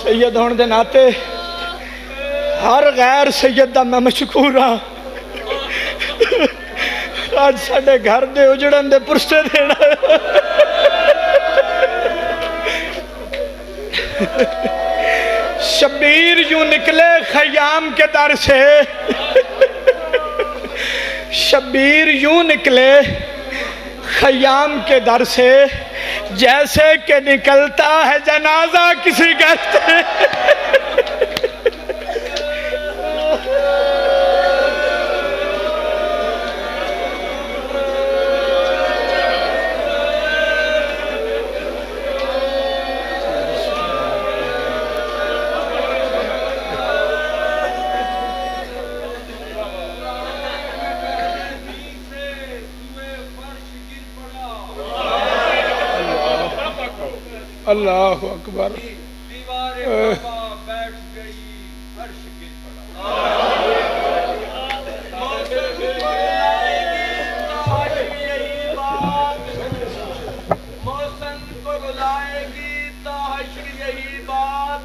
सैयद होने के नाते हर गैर सैयद का मैं मशकूर हाँ। आज साडे घर दे उजड़न दे पुरसे देना शब्बीर यूं निकले खयाम के दर से, शब्बीर यूं निकले खयाम के दर से जैसे कि निकलता है जनाजा किसी घर से। अल्लाह अकबर। बैठ गई फर्श गिर पड़ा। मौसम को रुलाएगी ताहशर यही बात,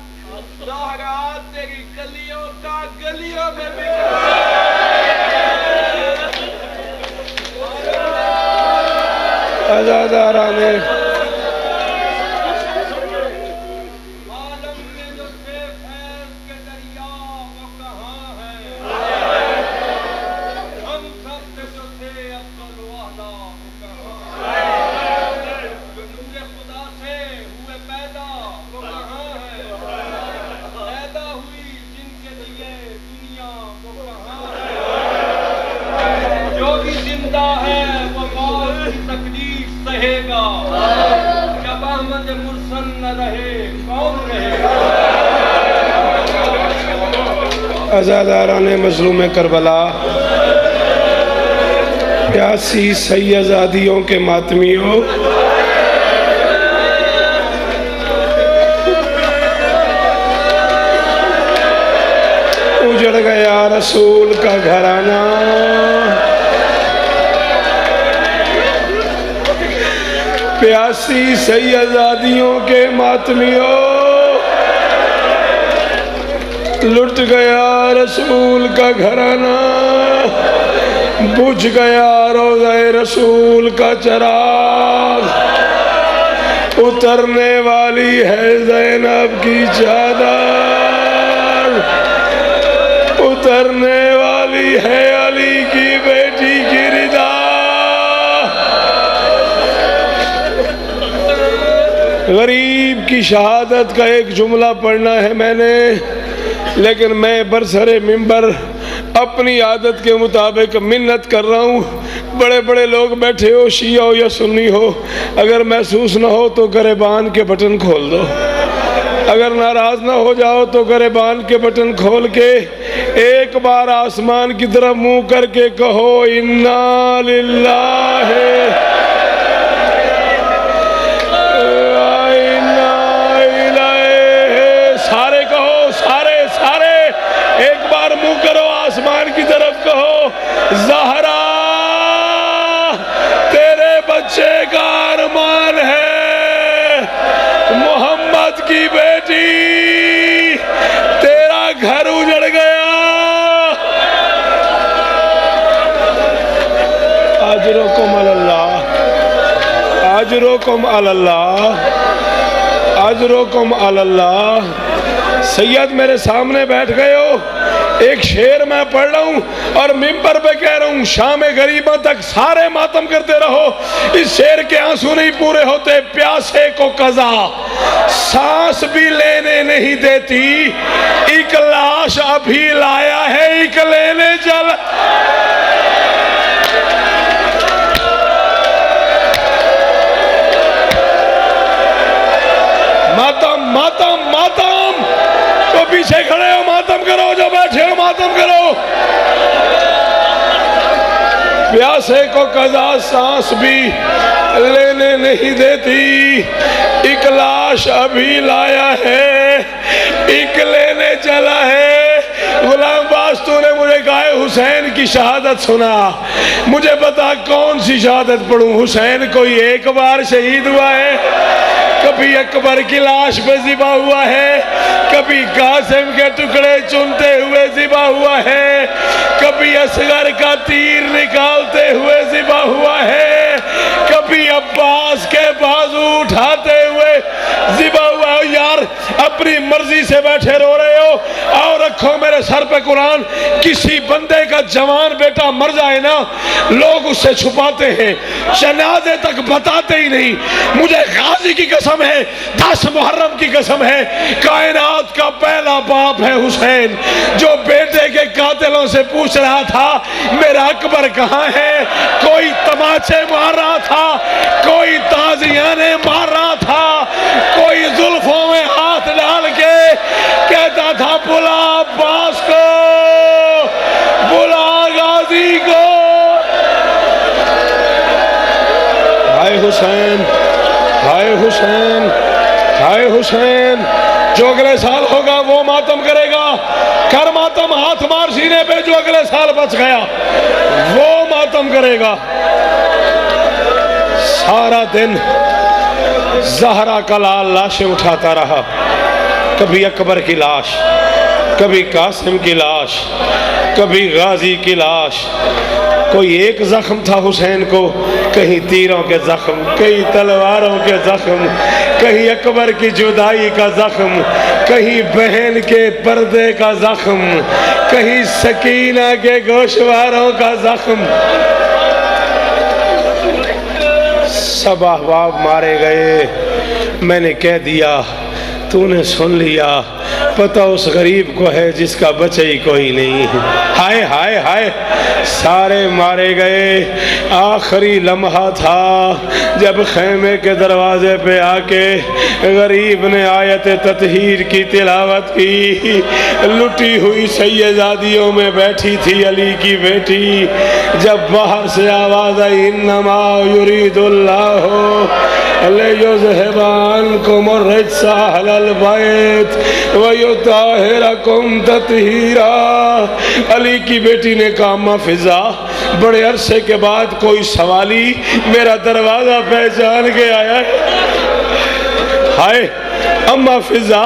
ज़हरा तेरी गलियों का गलियों में आजादाराने अज़ादाराने मज़लूम करबला, प्यासी सैयदादियों के मातमियों, उजड़ गया रसूल का घराना। प्यासी सैयदादियों के मातमियों, लुट गया रसूल का घराना, बुझ गया रोज़े रसूल का चराग। उतरने वाली है ज़ैनब की चादर, उतरने वाली है अली की बेटी की रिदा। गरीब की शहादत का एक जुमला पढ़ना है मैंने, लेकिन मैं बरसरे मिंबर अपनी आदत के मुताबिक मिन्नत कर रहा हूँ। बड़े बड़े लोग बैठे हो, शिया हो या सुन्नी हो, अगर महसूस ना हो तो गरेबान के बटन खोल दो। अगर नाराज ना हो जाओ तो गरेबान के बटन खोल के एक बार आसमान की तरफ मुंह करके कहो इन्ना लिल्लाहि आसमान की तरफ कहो, ज़हरा तेरे बच्चे का अरमान है, मोहम्मद की बेटी तेरा घर उजड़ गया। अजरुकुम अल्लाह, अजरुकुम अल्लाह, अजरुकुम अल्लाह। सैयद मेरे सामने बैठ गए हो, एक शेर मैं पढ़ रहा हूँ और मिंबर पे कह रहा हूँ शाम गरीबों तक सारे मातम करते रहो। इस शेर के आंसू नहीं पूरे होते। प्यासे को कज़ा सांस भी लेने नहीं देती, एक लाश अभी लाया है एक लेने चल। मातम मातम मातम, तो पीछे खड़े हो मातम करो, जो बैठे हो मातम करो। प्यासे को कज़ा सांस भी लेने नहीं देती, एक लाश अभी लाया है एक लेने चला है। गुलाम बास तूने मुझे कहा हुसैन की शहादत सुना, मुझे बता कौन सी शहादत पढ़ूं। हुसैन कोई एक बार शहीद हुआ है, कभी अकबर की लाश पे ज़िबा हुआ है, कभी कासिम के टुकड़े चुनते हुए ज़िबा हुआ है, कभी असगर का तीर निकालते हुए ज़िबा हुआ है, कभी अब्बास के बाजू उठाते हुए ज़िबा हुआ है। यार अपनी मर्जी से बैठे रो रहे हो, आओ रखो मेरे सर पे कुरान। किसी बंदे का जवान बेटा मर जाए ना, लोग उससे छुपाते हैं, जनाजे तक बताते ही नहीं। मुझे गाजी की कसम है, 10 मुहर्रम की कसम है, कायनात का पहला बाप है हुसैन, जो बेटे के कातिलों से पूछ रहा था मेरा अकबर कहाँ है। कोई तमाचे मार रहा था, कोई ताजियाने मार रहा था, कोई जुल्फों में हाथ डाल के कहता था बुला अब्बास को, बुला गाजी को। हाय हुसैन, हाय हुसैन, हाय हुसैन। जो अगले साल होगा वो मातम करेगा, कर मातम, हाथ मार सीने पे। जो अगले साल बच गया वो मातम करेगा। सारा दिन ज़हरा का लाल लाशें उठाता रहा, कभी अकबर की लाश, कभी कासिम की लाश, कभी गाजी की लाश। कोई एक जख्म था हुसैन को, कहीं तीरों के जख्म, कहीं तलवारों के जख्म, कहीं अकबर की जुदाई का जख्म, कहीं बहन के पर्दे का जख्म, कहीं सकीना के गोशवारों का जख्म। सब अहबाब मारे गए। मैंने कह दिया, तूने सुन लिया, पता उस गरीब को है जिसका बच्चा ही कोई नहीं है। हाय हाय हाय, सारे मारे गए। आखिरी लम्हा था जब खैमे के दरवाजे पे आके गरीब ने आयत ततहीर की तिलावत की। लुटी हुई सैयदादियों में बैठी थी अली की बेटी। जब बाहर से आवाज़ आई, इन्नमा युरीदुल्लाहु लियुज़हिबानकुम अर्रिज्सा अहलल बैत व युताहिरकुम तत्हीरा। अली की बेटी ने कहा, अम्मा फिजा, बड़े अरसे के बाद कोई सवाली मेरा दरवाजा पहचान के आया है। हाय अम्मा फिजा,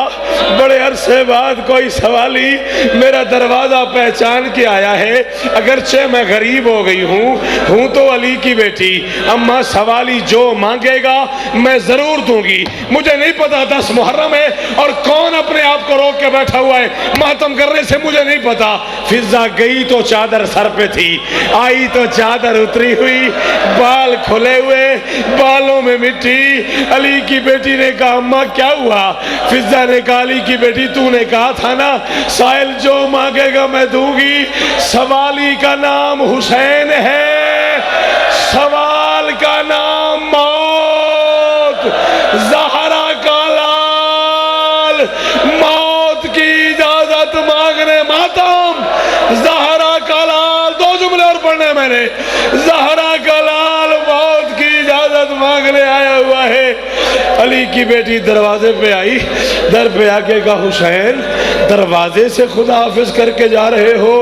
बड़े अरसे बाद कोई सवाली मेरा दरवाजा पहचान के आया है। अगरचे मैं गरीब हो गई हूँ तो अली की बेटी। अम्मा सवाली जो मांगेगा मैं जरूर दूंगी। मुझे नहीं पता 10 मुहर्रम है और कौन अपने आप को रोक के बैठा हुआ है मातम करने से, मुझे नहीं पता। फिजा गई तो चादर सर पे थी, आई तो चादर उतरी हुई, बाल खुले हुए, बालों में मिट्टी। अली की बेटी ने कहा, अम्मा क्या हुआ? फिजा ने कहा, अली की बेटी तूने कहा था ना साहिल जो मांगेगा मैं दूंगी। सवाली का नाम हुसैन है, सवाल का नाम मौत। ज़हरा का लाल मौत की इजाजत मांगने मातम। ज़हरा का लाल, 2 जुमले और पढ़ने मैंने। ज़हरा का लाल मौत की इजाजत मांगने आया हुआ है। अली की बेटी दरवाजे पे आई, दर पे आके कहा, हुसैन दरवाजे से खुदा हाफिज करके जा रहे हो,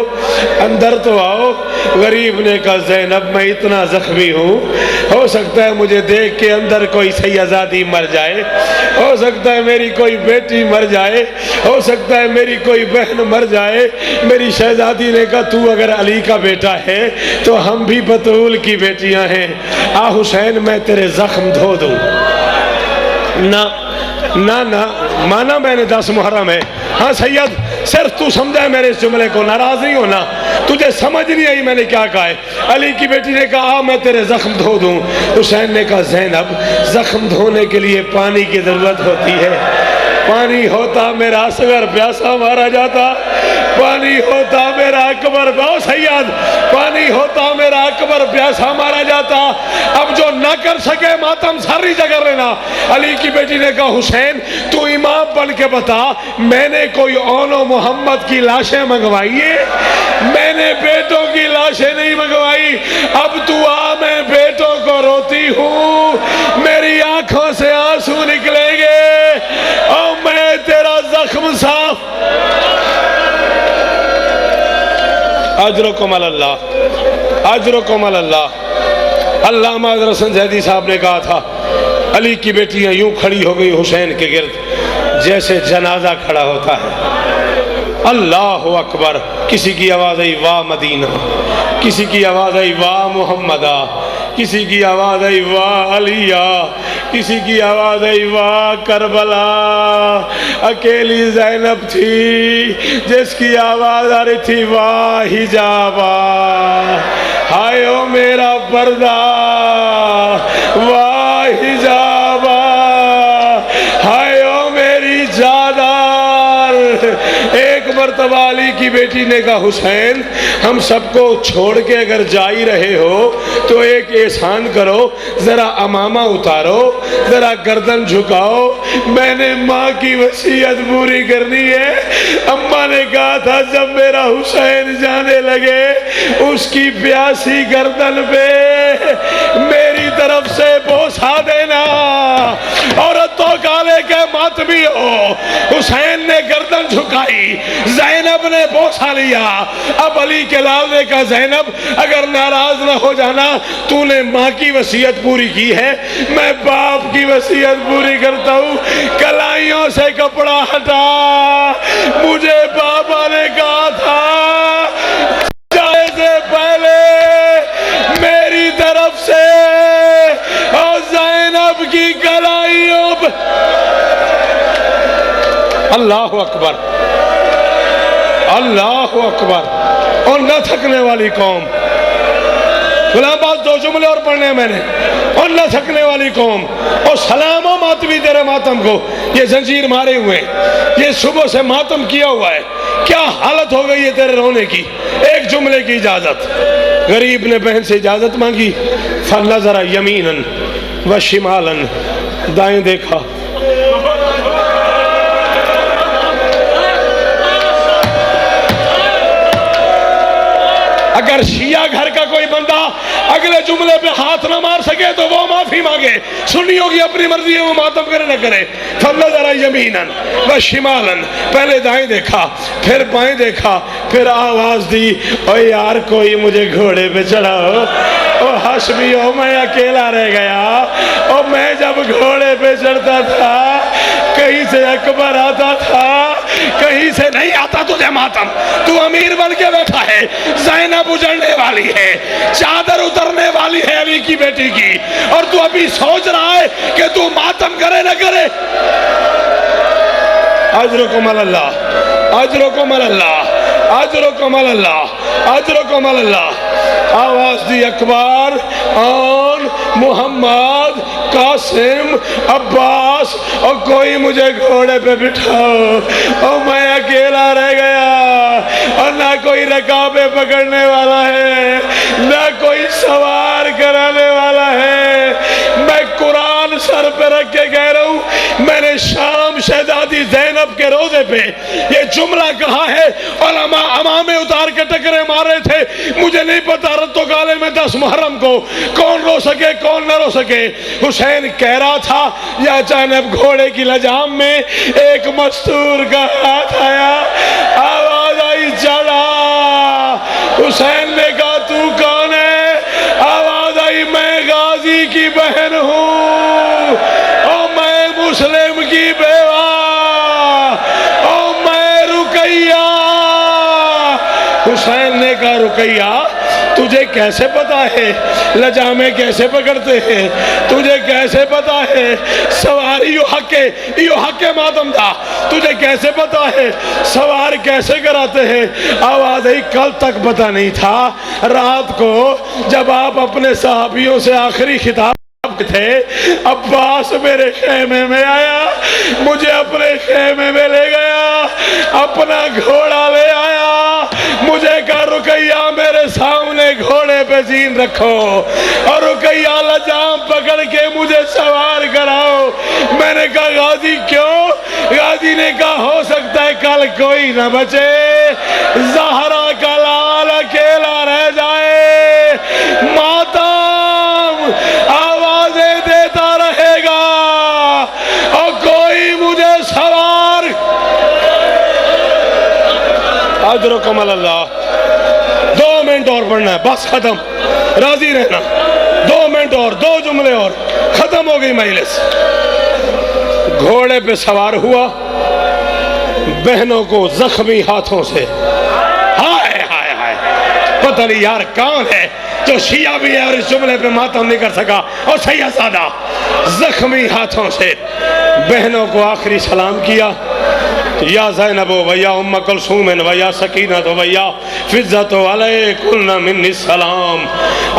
अंदर तो आओ। गरीब ने कहा, ज़ैनब मैं इतना जख्मी हूँ, हो सकता है मुझे देख के अंदर कोई सैयदादी मर जाए, हो सकता है मेरी कोई बेटी मर जाए, हो सकता है मेरी कोई बहन मर जाए। मेरी शहजादी ने कहा, तू अगर अली का बेटा है तो हम भी बतूल की बेटियां हैं। आ हुसैन मैं तेरे जख्म धो दूं। ना ना ना, माना मैंने 10 मुहर्रम है। हाँ सैयद, सिर्फ तू समझा है मेरे इस जुमले को, नाराज नहीं होना। तुझे समझ नहीं आई मैंने क्या कहा है। अली की बेटी ने कहा, मैं तेरे जख्म धो दूं। हुसैन ने कहा, ज़ैनब जख्म धोने के लिए पानी की जरूरत होती है। पानी होता मेरा असगर प्यासा मारा जाता, पानी होता मेरा अकबर, सैयद पानी होता मेरा अकबर प्यासा मारा जाता। अब जो न कर सके मातम सारी जगह लेना। अली की बेटी ने कहा, हुसैन तू इमाम बन के बता, मैंने कोई ओनो मोहम्मद की लाशें मंगवाई है? मैंने बेटों की लाशें नहीं मंगवाई। अब तू आ, मैं बेटों को रोती हूँ, मेरी आंखों से आंसू निकलेंगे और मैं तेरा जख्म साफ। अजरुकुम अल्लाह, अजरुकुम अल्लाह। अल्लामा हज़रत ज़ैदी साहब ने कहा था, अली की बेटियां यूं खड़ी हो गई हुसैन के गिर्द जैसे जनाजा खड़ा होता है। अल्लाह अकबर। किसी की आवाज आई वाह मदीना, किसी की आवाज आई वाह मोहम्मदा, किसी की आवाज आई वाह अलिया, किसी की आवाज आई वाह करबला। अकेली ज़ैनब थी जिसकी आवाज आ रही थी वाह हिजाबा, हाय ओ मेरा पर्दा, वाह हिजाबा, हाय ओ मेरी चादर। एक मर्तबा अली की बेटी ने कहा हुसैन हम सबको छोड़ के अगर जा ही रहे हो तो एक एहसान करो, जरा अमामा उतारो, जरा गर्दन झुकाओ, मैंने माँ की वसीयत पूरी करनी है। अम्मा ने कहा था जब मेरा हुसैन जाने लगे उसकी प्यासी गर्दन पे मेरी तरफ से बोसा देना। औरत तो काले के मातमी हो। हुसैन ने गर्दन झुकाई, ज़ैनब ने बोसा लिया। अब अली के लाल ने कहा ज़ैनब अगर नाराज ना हो जाना, तूने माँ की वसीयत पूरी की है, मैं बाप की वसीयत पूरी करता हूँ। कलाइयों से कपड़ा हटा, मुझे पापा ने कहा था जाने से पहले मेरी तरफ से और ज़ैनब की कलाइयों पर। अल्लाह अकबर, अल्लाह अकबर। और न थकने वाली कौम। गुलाम बाज दो जुमले और पढ़ने हैं मैंने। और न थकने वाली कौम, और सलामो मातमी तेरे मातम को। ये जंजीर मारे हुए, ये सुबह से मातम किया हुआ है, क्या हालत हो गई है तेरे रोने की। एक जुमले की इजाजत। गरीब ने बहन से इजाजत मांगी, फनज़रा यमीनन व शिमालन, दाएं देखा, अगर शिया घर का कोई बंदा अगले जुमले पे हाथ ना मार सके तो वो माफी मांगे। सुन्नियों की अपनी मर्जी है, वो मातम करे न करे। फनज़रा यमीनन व शिमालन, पहले दाएं देखा, फिर बाएं देखा, फिर आवाज दी ओ यार कोई मुझे घोड़े पे चढ़ाओ। ओ हसबी ओ मैं अकेला रह गया। और मैं जब घोड़े पे चढ़ता था कहीं से अकबर आता था, कहीं से नहीं आता तुझे मातम। तू अमीर बन के बैठा है, ज़ैनब उजड़ने वाली है, चादर उतरने वाली है अली की बेटी की, और तू अभी सोच रहा है कि तू मातम करे न करे। अजरुकुम अल्लाह, अजरुकुम अल्लाह, अजरुकुम अल्लाह, अजरुकुम अल्लाह। आवाज दी अकबर और मोहम्मद, कासिम, अब्बास, और कोई मुझे घोड़े पे बिठाओ। और मैं अकेला रह गया, और ना कोई रकाबे पकड़ने वाला है, ना कोई सवार कराने वाला है। मैं कुरान सर पे रख के कह रहा हूँ, मैंने शाम शहजादी ज़ैनब के रोजे पे ये जुमला कहा है। उलमा अमामे उतार के टकरे मारे थे। मुझे नहीं पता रत्तो काले में 10 मुहर्रम को कौन रो सके कौन न रो सके। हुसैन कह रहा था या अचानक घोड़े की लजाम में एक मस्तूर का हाथ आया, आवाज आई चढ़ा। हुसैन ने कहा तू कौन है? आवाज आई मैं गाजी की बहन हूँ, और मैं मुस्लिम की बेवा, और मैं रुकैया। हुसैन ने कहा रुकैया तुझे कैसे पता है लजामे कैसे पकड़ते हैं? तुझे कैसे पता है सवारी यो हके मातम था? तुझे कैसे पता है सवार कैसे कराते हैं? आवाज आई कल तक पता नहीं था। रात को जब आप अपने साहबियों से आखिरी खिताब थे, अब्बास मेरे खेमे में आया, मुझे अपने खेमे में ले गया, अपना घोड़ा ले आया, मुझे कहा रुकैया मेरे सामने घोड़े पे जीन रखो, और रुकैया लजाम पकड़ के मुझे सवार कराओ। मैंने कहा गाजी क्यों? गाजी ने कहा हो सकता है कल कोई न बचे, ज़हरा का लाल अकेला रह जाए, मातम आवाजें देता रहेगा और कोई मुझे सवार। अजरुकुम अल्लाह। 2 मिनट और पढ़ना है, बस खत्म, राजी रहना। 2 मिनट और, 2 जुमले और। खत्म हो गई मजलिस। घोड़े पे सवार हुआ, बहनों को जख्मी हाथों से, हाय हाय हाय, पता नहीं यार कौन है जो शिया भी है और इस जुमले पे मातम नहीं कर सका, और सैयद सादा जख्मी हाथों से बहनों को आखिरी सलाम किया। या ज़ैनब वया उम्म कुलसूम वया सकीनत वया फिज़्ज़त अलैकुन्ना मिन्नी सलाम।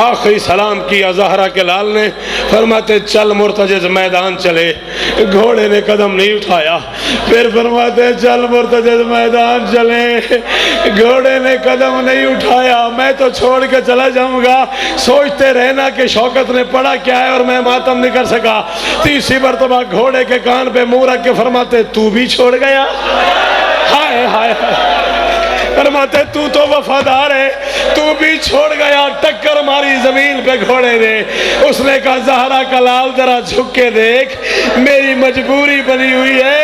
आखिरी सलाम किया ज़हरा के लाल ने। फरमाते चल मुर्तजिज़ मैदान चले। घोड़े ने कदम नहीं उठाया। फिर फरमाते चल मुर्तजिज़ मैदान चले। घोड़े ने कदम नहीं उठाया। मैं तो छोड़ के चला जाऊंगा। सोचते रहना कि शौकत ने पढ़ा क्या है और मैं मातम नहीं कर सका। तीसरी मरतबा घोड़े के कान पे मुंह रख के फरमाते तू भी छोड़ गया। हाय हाय फरमाते तू तो वफादार है, तू भी छोड़ गया। टक्कर मारी जमीन पे घोड़े ने। उसने कहा ज़हरा का लाल जरा झुक के देख, मेरी मजबूरी बनी हुई है,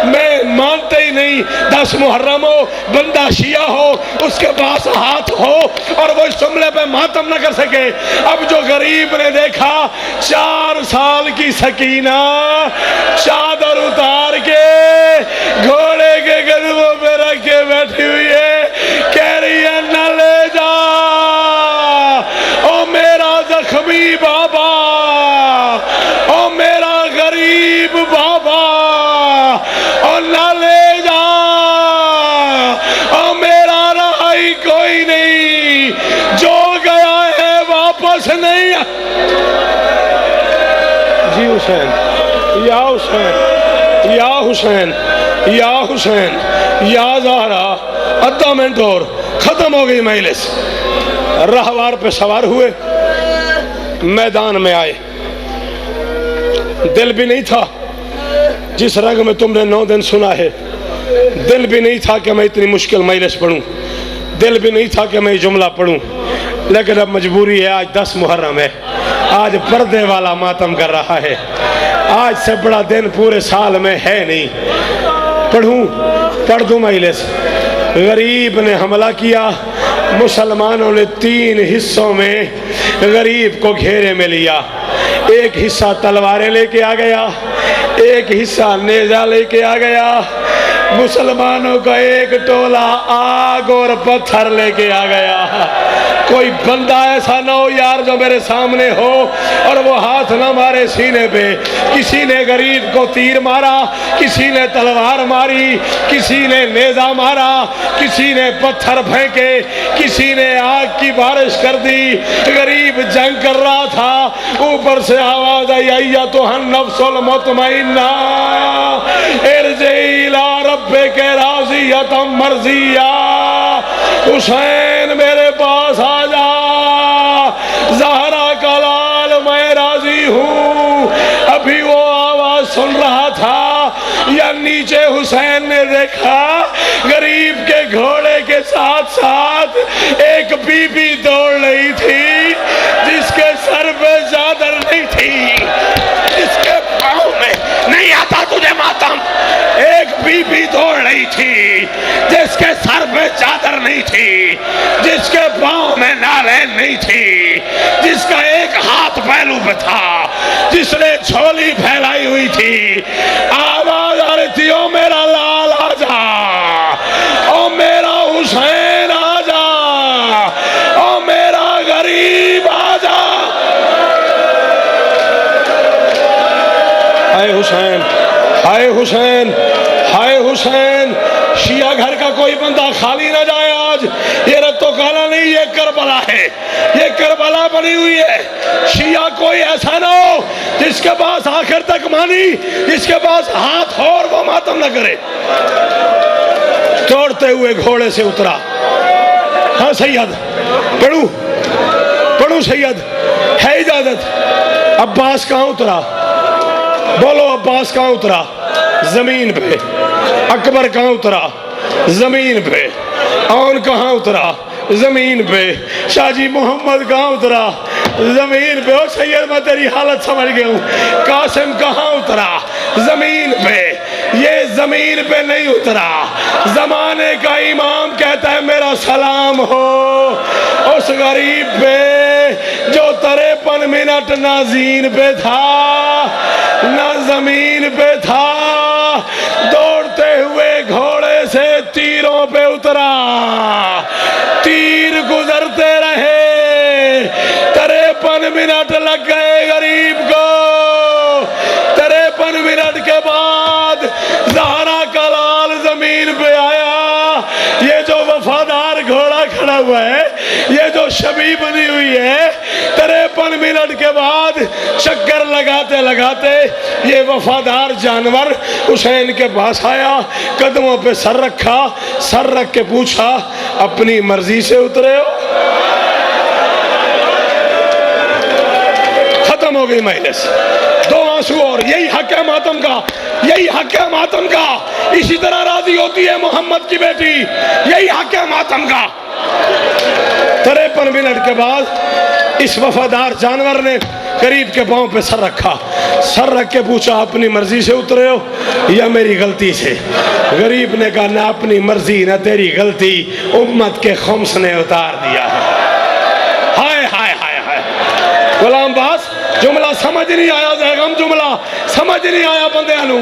मैं मानते ही नहीं 10 मुहर्रम हो, बंदा शिया हो, उसके पास हाथ हो और वो इस जुमले पे मातम न कर सके। अब जो गरीब ने देखा 4 साल की सकीना चादर उतार के घोड़े के कदमों पे रख के बैठी हुई है, कह रही है न ले जा ओ मेरा जख्मी बाबा, ओ मेरा गरीब बाबा, ओ न ले जा, ओ मेरा रहाई कोई नहीं, जो गया है वापस नहीं। जी हुसैन, या हुसैन, या हुसैन, या हुसैन, या ज़हरा। आधा मिनट और खत्म हो गई मजलिस। रहवार पे सवार हुए, मैदान में आए। दिल भी नहीं था जिस रंग में तुमने 9 दिन सुना है, दिल भी नहीं था कि मैं इतनी मुश्किल मजलिस पढ़ूं, दिल भी नहीं था कि मैं जुमला पढ़ूं, लेकिन अब मजबूरी है। आज 10 मुहर्रम है, आज पर्दे वाला मातम कर रहा है। आज से बड़ा दिन पूरे साल में है नहीं। पढ़ूं, पढ़ दूं मजलिस। गरीब ने हमला किया। मुसलमानों ने 3 हिस्सों में गरीब को घेरे में लिया। एक हिस्सा तलवारें लेके आ गया, एक हिस्सा नेजा लेके आ गया। मुसलमानों का एक टोला आग और पत्थर लेके आ गया। कोई बंदा ऐसा ना हो यार जो मेरे सामने हो और वो हाथ ना मारे सीने पे। किसी ने गरीब को तीर मारा, किसी ने तलवार मारी, किसी ने नेजा मारा, किसी ने पत्थर फेंके, किसी ने आग की बारिश कर दी। गरीब जंग कर रहा था। ऊपर से आवाज आई अय्या तो नफ्सुल मुतमइन्ना इरजी इला रब्बिका राज़ियतम मर्ज़िया। हुसैन मेरे पास आ जा, ज़हरा का लाल मैं राजी हूँ। अभी वो आवाज सुन रहा था या नीचे हुसैन ने देखा गरीब के घोड़े के साथ साथ एक बीबी दौड़ रही थी जिसके सर पे चादर नहीं थी, जिसके पाँव में नहीं आता तुझे मातम। एक बीबी दौड़ रही थी जिसके सर पे चादर नहीं थी, जिसके पाँव में नालैन नहीं थी, जिसका एक हाथ पहलू पे था, जिसने झोली फैलाई हुई थी। आवाज आ रही थी ओ मेरा लाल आजा, ओ मेरा हुसैन आजा, ओ मेरा गरीब आजा। हाय हुसैन, हाय हुसैन, हाय हुसैन। शिया घर का कोई बंदा खाली ना जाए आज। ये रत्तो काला नहीं, ये करबला है, ये करबला बनी हुई है। शिया कोई ऐसा ना हो जिसके पास आखिर तक मानी, जिसके पास हाथ हो और वो मातम न करे। दौड़ते हुए घोड़े से उतरा। हाँ सैयद, पढ़ू पढ़ू सैयद, है इजाजत। अब्बास कहाँ उतरा? बोलो अब्बास कहाँ उतरा? जमीन पे। अकबर कहाँ उतरा? जमीन पे। औन कहाँ उतरा? जमीन पे। शाहजी मोहम्मद कहाँ उतरा? जमीन पे। ओ सैयद मैं तेरी हालत समझ गया हूँ। कासिम कहाँ उतरा? जमीन पे। ये जमीन पे नहीं उतरा, जमाने का इमाम कहता है मेरा सलाम हो उस गरीब पे जो 53 मिनट ना जीन पे था ना जमीन पे था, दौड़ते हुए घोड़े से तीरों पे उतरा, तीर गुजरते रहे, 53 मिनट लग गए गरीब को। 53 मिनट के बाद ज़हरा का लाल जमीन पे आया। ये जो वफादार घोड़ा खड़ा हुआ है, ये जो शबी बनी हुई है, 53 मिनट के बाद चक्कर लगाते लगाते ये वफादार जानवर हुसैन के पास आया, कदमों पे सर रखा, सर रख के पूछा अपनी मर्जी से उतरे हो? खत्म हो गई मजलिस। 2 आंसू और, यही हक है मातम का, यही हक है मातम का। इसी तरह राजी होती है मोहम्मद की बेटी, यही हक है मातम का। 53 मिनट के बाद इस वफादार जानवर ने गरीब के पांव पे सर रखा, सर रख के पूछा अपनी मर्जी से उतरे हो या मेरी गलती से? गरीब ने कहा ना अपनी मर्जी ना तेरी गलती, उम्मत के खम्स ने उतार दिया है। हाय हाय हाय हाय। गुलाम बास जुमला समझ नहीं आया, जैगम जुमला समझ नहीं आया बंदे नू।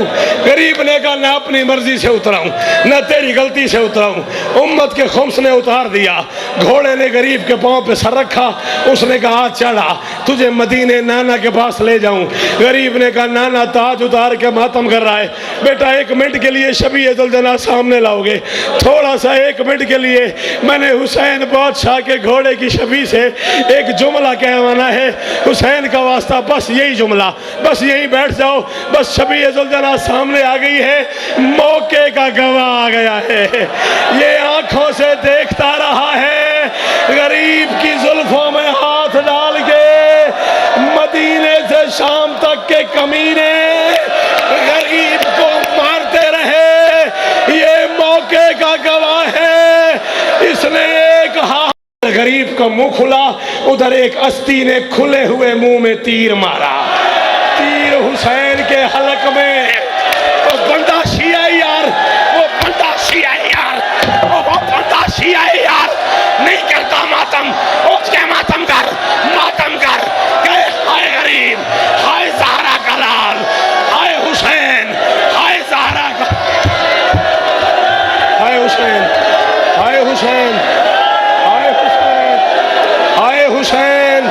गरीब ने कहा ना अपनी मर्जी से उतराऊं ना तेरी गलती से उतराऊं, उम्मत के खुम्स ने उतार दिया। घोड़े ने गरीब के पांव पे सर रखा, उसने कहा चढ़ा तुझे मदीने नाना के पास ले जाऊं। गरीब ने कहा नाना ताज उतार के मातम कर रहा है, बेटा 1 मिनट के लिए शबी जुलजना सामने लाओगे? थोड़ा सा 1 मिनट के लिए मैंने हुसैन बादशाह के घोड़े की शबी से एक जुमला कहवाना है, हुसैन का वास्ता, बस यही जुमला, बस यही बैठ जाओ। बस शबी जुलजना सामने आ गई है, मौके का गवाह आ गया है, ये आंखों से देखता रहा है। गरीब की जुल्फों में हाथ डाल के मदीने से शाम तक के कमीने गरीब को मारते रहे, ये मौके का गवाह है। इसने एक हाथ, गरीब का मुंह खुला, उधर एक अस्ती ने खुले हुए मुंह में तीर मारा, तीर हुसैन के हलक में। वो बंदा शिया यार, वो बंदा शिया यार, वो बंदा शिया यार, नहीं करता मातम, उसके मातम कर, मातम कर। गए हाय गरीब, हाय ज़हरा का लाल, हाय हुसैन, हाय ज़हरा का, हाय हुसैन, हाय हुसैन, हाय हुसैन,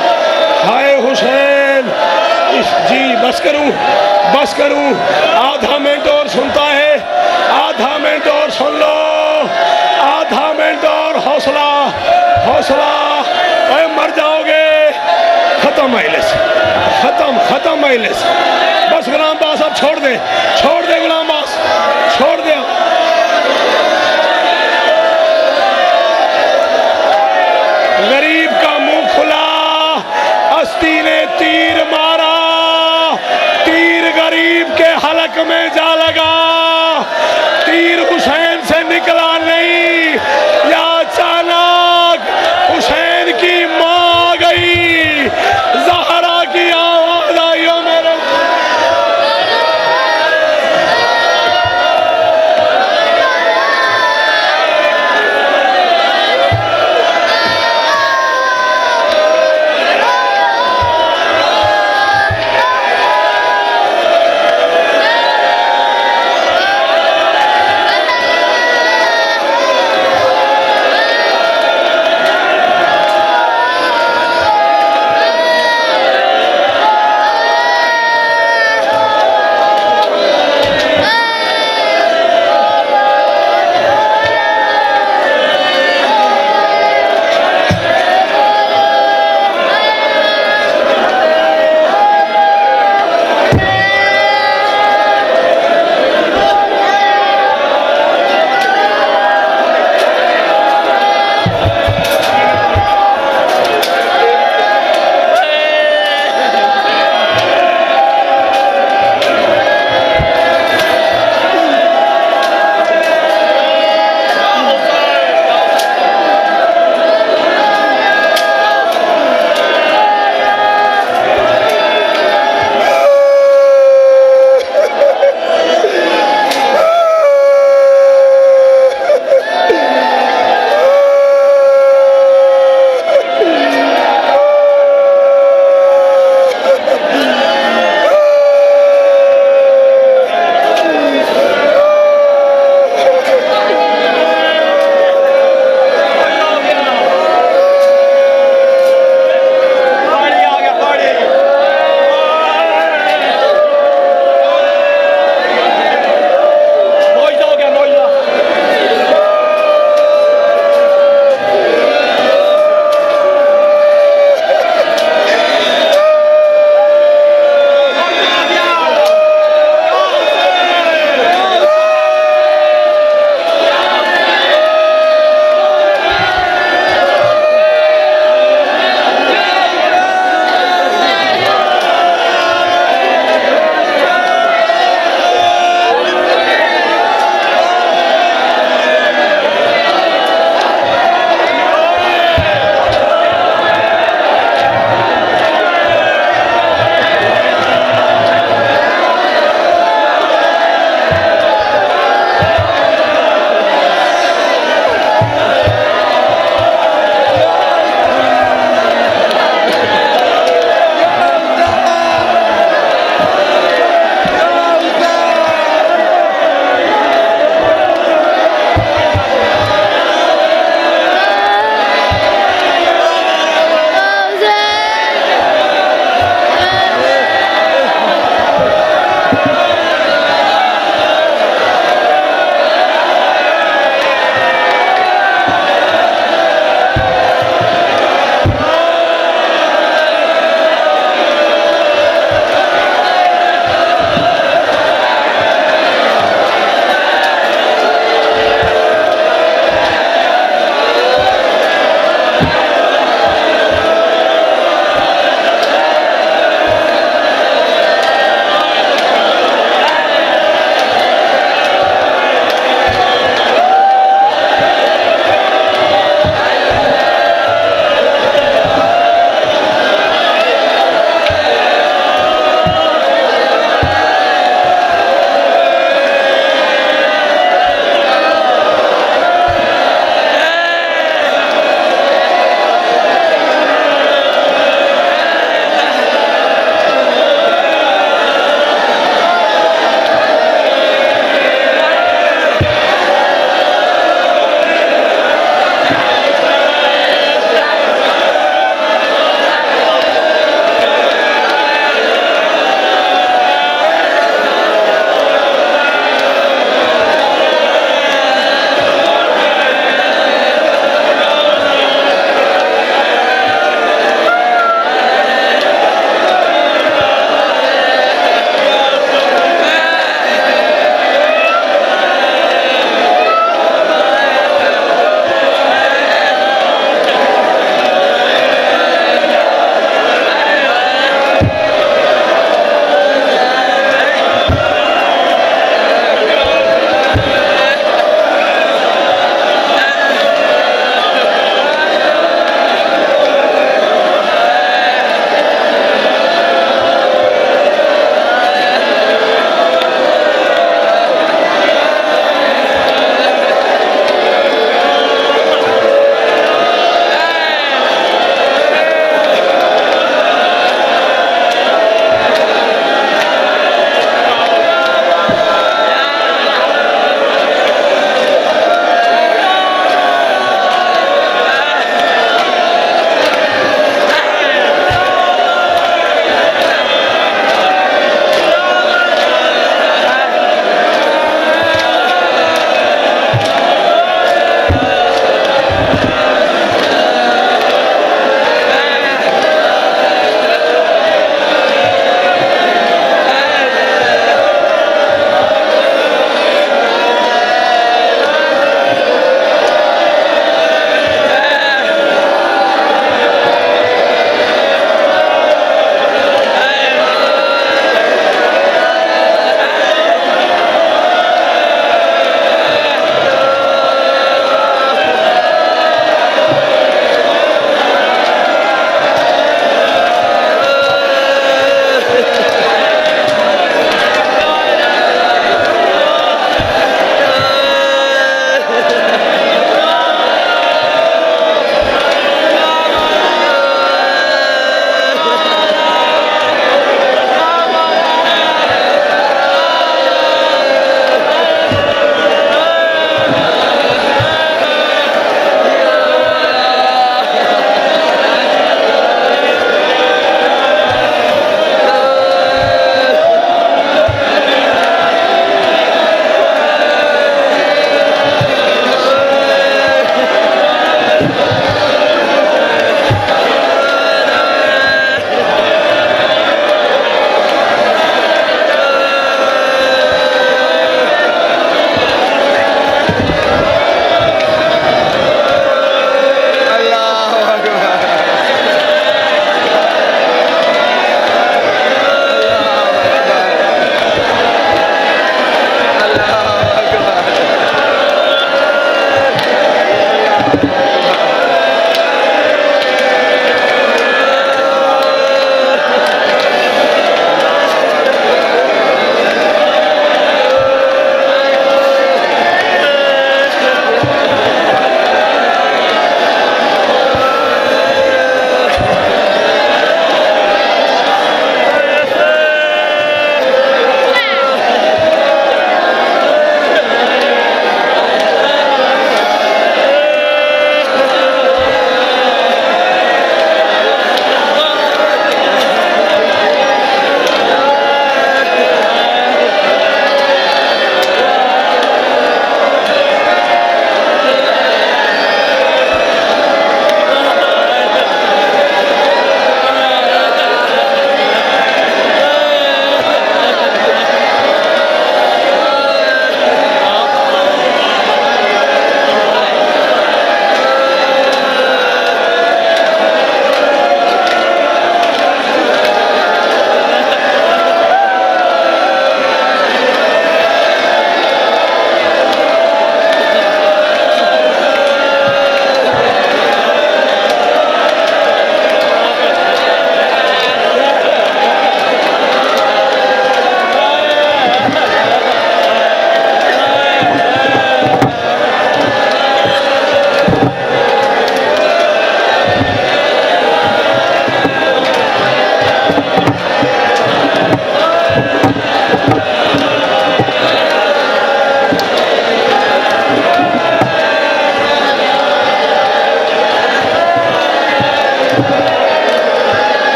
हाय हुसैन। जी बस करूं, बस करूं, आधा मिनट और सुनता है, आधा मिनट और सुन लो, आधा मिनट और हौसला, हौसला। अरे मर जाओगे। खत्म मजलिस, खत्म, खत्म मजलिस। बस गुलाम बास अब छोड़ दे, छोड़ दे गुलाम बास, छोड़ दे। गरीब का मुंह खुला, अस्ती ने तीर मारा, तीर गरीब के हलक में जा लगा, तीर हुसैन से निकला नहीं, या अचानक हुसैन की मां आ गई, ज़हरा की आवाज आई हो मेरे।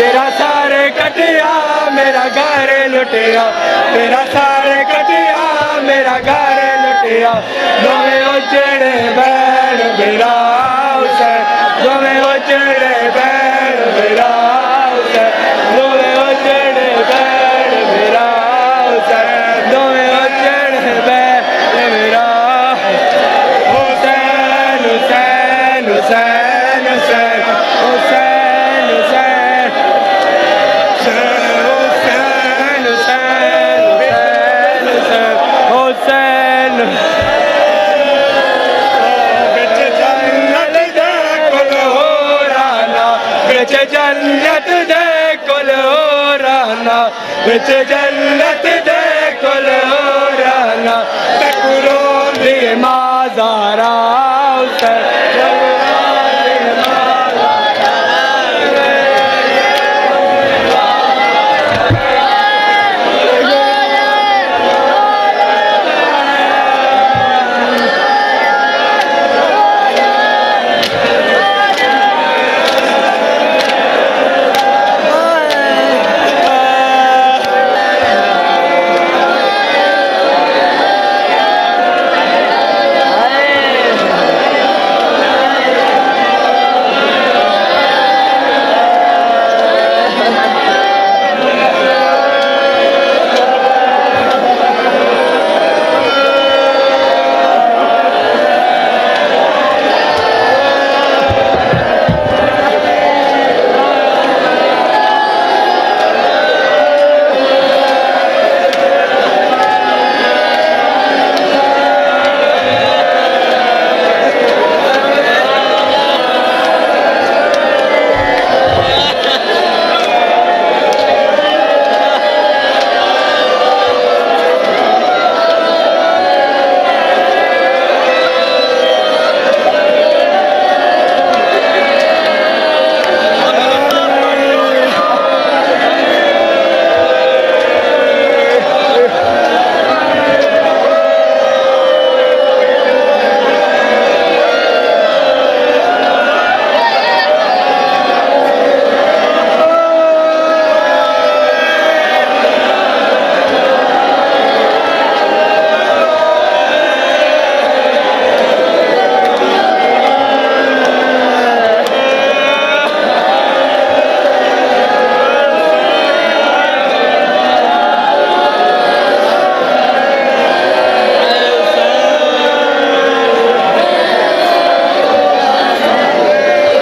तेरा सारे कटिया मेरा घर लुटिया तेरा सारे कटिया मेरा घर लुटिया दोवें उजड़े बैल मेरा हुसैन दोवें उजड़े बैल मेरा हुसैन दोवें उजड़े बैल मेरा हुसैन दोवें उजड़े बैल मेरा हुसैन हुसैन हुसैन हुसैन हुसैन जन्नत दे कुल हो राना बिच जन्नत दे कुल हो राना तकुरो दी माज़ारा